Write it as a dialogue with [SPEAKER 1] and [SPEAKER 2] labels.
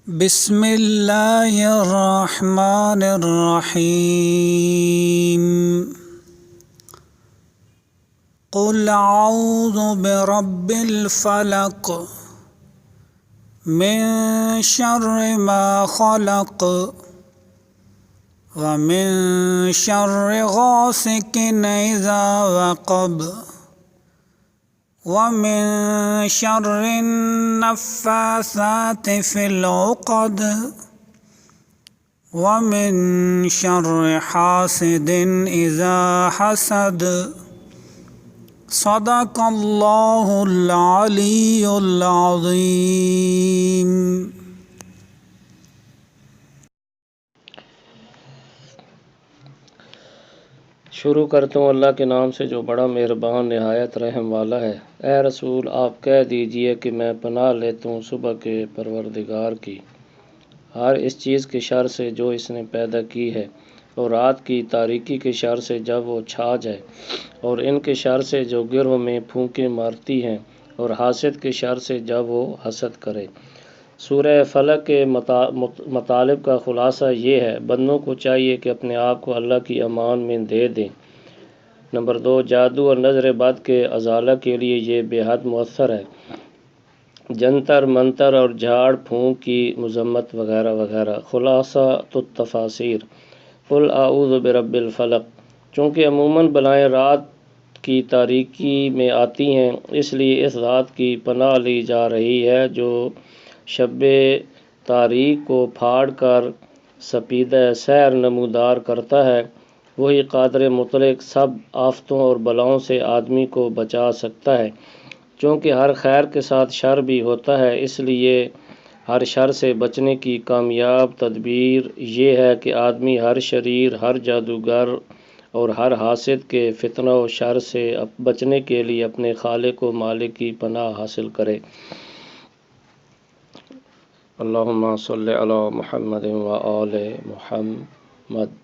[SPEAKER 1] بسم اللہ الرحمن الرحیم قل اعوذ برب الفلق من شر ما خلق ومن شر غاسق اذا وقب ومن شر النفاثات في العقد ومن شر حاسد إذا حسد صدق اللہ العلی العظیم۔
[SPEAKER 2] شروع کرتا ہوں اللہ کے نام سے جو بڑا مہربان نہایت رحم والا ہے۔ اے رسول آپ کہہ دیجئے کہ میں پناہ لیتا ہوں صبح کے پروردگار کی، ہر اس چیز کے شر سے جو اس نے پیدا کی ہے، اور رات کی تاریکی کے شر سے جب وہ چھا جائے، اور ان کے شر سے جو گروہ میں پھونکے مارتی ہیں، اور حاسد کے شر سے جب وہ حسد کرے۔ سورہ فلق کے مطالب کا خلاصہ یہ ہے، بندوں کو چاہیے کہ اپنے آپ کو اللہ کی امان میں دے دیں۔ نمبر 2، جادو اور نظر بد کے ازالہ کے لیے یہ بے حد مؤثر ہے۔ جنتر منتر اور جھاڑ پھونک کی مذمت وغیرہ وغیرہ۔ خلاصہ التفاسیر، قل اعوذ برب الفلق، چونکہ عموماً بلائیں رات کی تاریکی میں آتی ہیں، اس لیے اس ذات کی پناہ لی جا رہی ہے جو شب تاریک کو پھاڑ کر سپیدہ سحر نمودار کرتا ہے۔ وہی قادر مطلق سب آفتوں اور بلاؤں سے آدمی کو بچا سکتا ہے، چونکہ ہر خیر کے ساتھ شر بھی ہوتا ہے، اس لیے ہر شر سے بچنے کی کامیاب تدبیر یہ ہے کہ آدمی ہر شریر، ہر جادوگر اور ہر حاسد کے فتنہ و شر سے بچنے کے لیے اپنے خالق و مالک کی پناہ حاصل کرے۔ اللہم صلی علی محمد و آل محمد۔